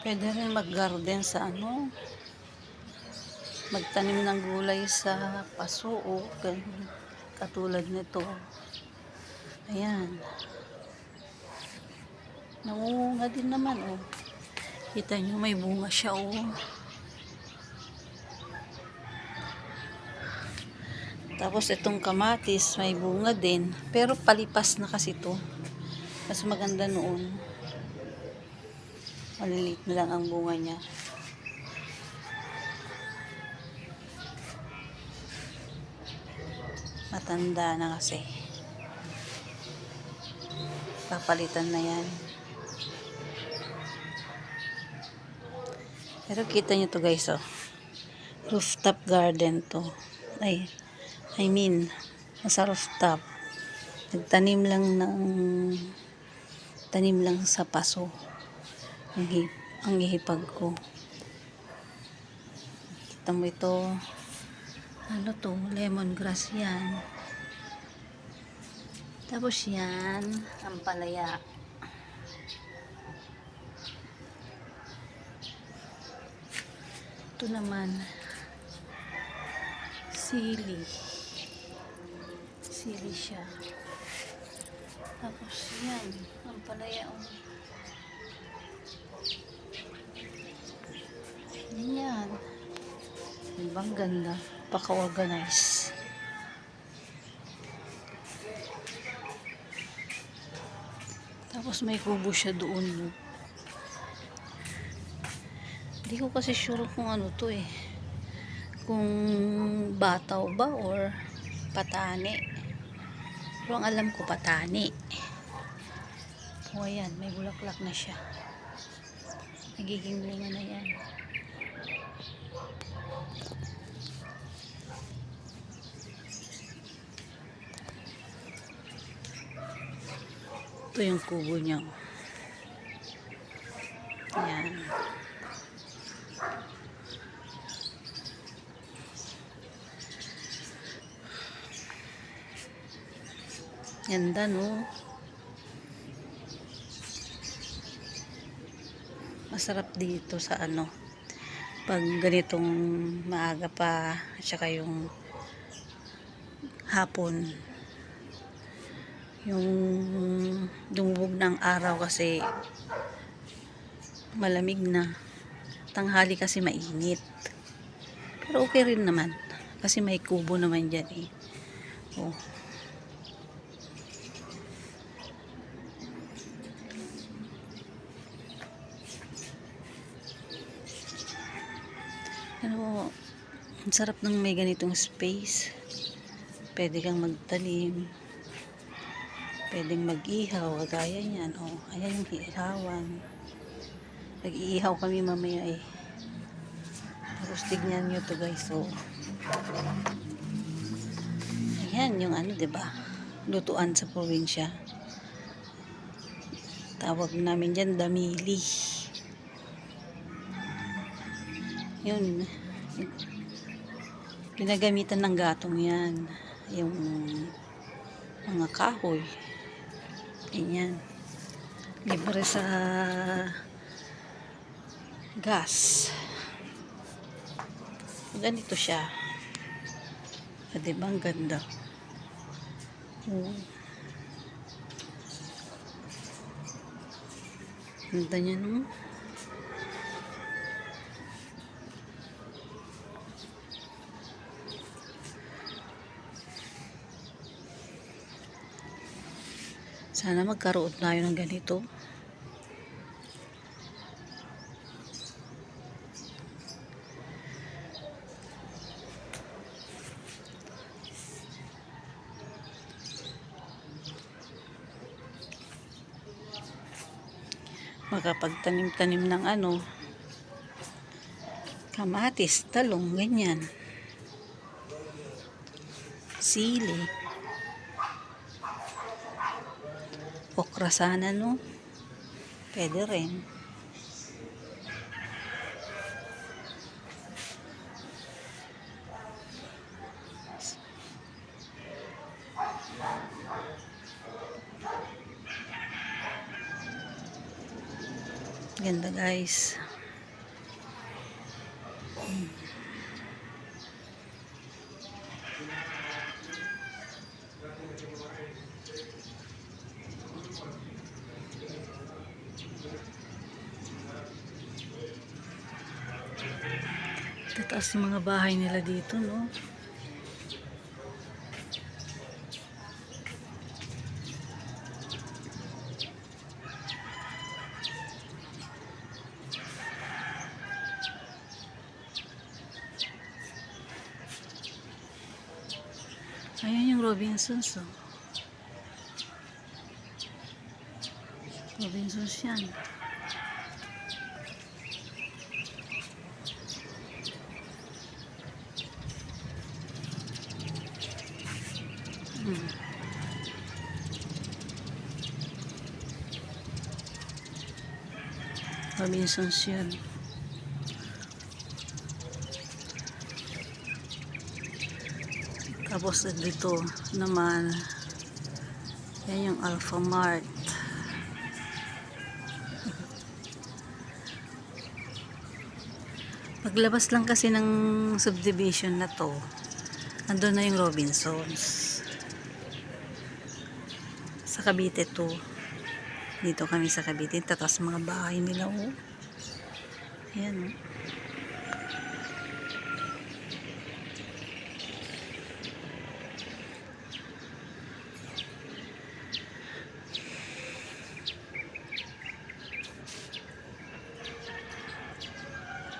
Pwede rin mag-garden sa magtanim ng gulay sa paso o katulad nito. Ayan. Namunga din naman Kita nyo may bunga siya Tapos itong kamatis may bunga din. Pero palipas na kasi to. Mas maganda noon. Maliliit na lang ang bunga niya. Matanda na kasi. Papalitan na yan. Pero kita nyo to guys Rooftop garden to. Nasa rooftop. Nagtanim lang tanim lang sa paso. Ang ihipag ko. Kita mo ito. Lemongrass yan. Tapos yan, ang palaya. Ito naman, sili. Sili siya. Tapos yan, ang palaya. Yan. Ibang ganda. Paka-organize. Tapos may kubo siya doon. Hindi ko kasi sure kung ano to Kung bataw ba or patani. Pero ang alam ko patani. Ayan, may bulaklak na siya. Nagiging bunga na yan. Ito yung kubo niya. Ayan. Ganda Masarap dito sa pag ganitong maaga pa at saka yung hapon. Yung dumubog ng araw kasi malamig na. Tanghali kasi mainit. Pero okay rin naman. Kasi may kubo naman dyan Pero ang sarap ng may ganitong space. Pwede kang magtanim. Pwedeng mag-ihaw. Gaya niyan. Ayan yung ihawan. Nag-iihaw kami mamaya Tapos tignan nyo to guys. Ayan yung diba? Lutuan sa probinsya. Tawag namin dyan damili. Yun. Pinagamitan ng gatong yan. Yung mga kahoy. Ganyan. Libre sa gas. Ganito siya. Diba ang ganda? Ganda niya Sana magkaroon tayo ng ganito. Makapagtanim-tanim ng kamatis, talong, ganyan. Sili. Okra sana Pwede rin. Ganda guys. Tataas ng mga bahay nila dito, no? Ayan yung Robinsons, oh. Robinsons yan. Robinsons yan. Tapos dito naman, yan yung Alphamart. Paglabas lang kasi ng subdivision na to, andun na yung Robinsons. Sa Cavite to. Dito kami sa Cavite. Tatas mga bahay nila, oh. Ayan, oh.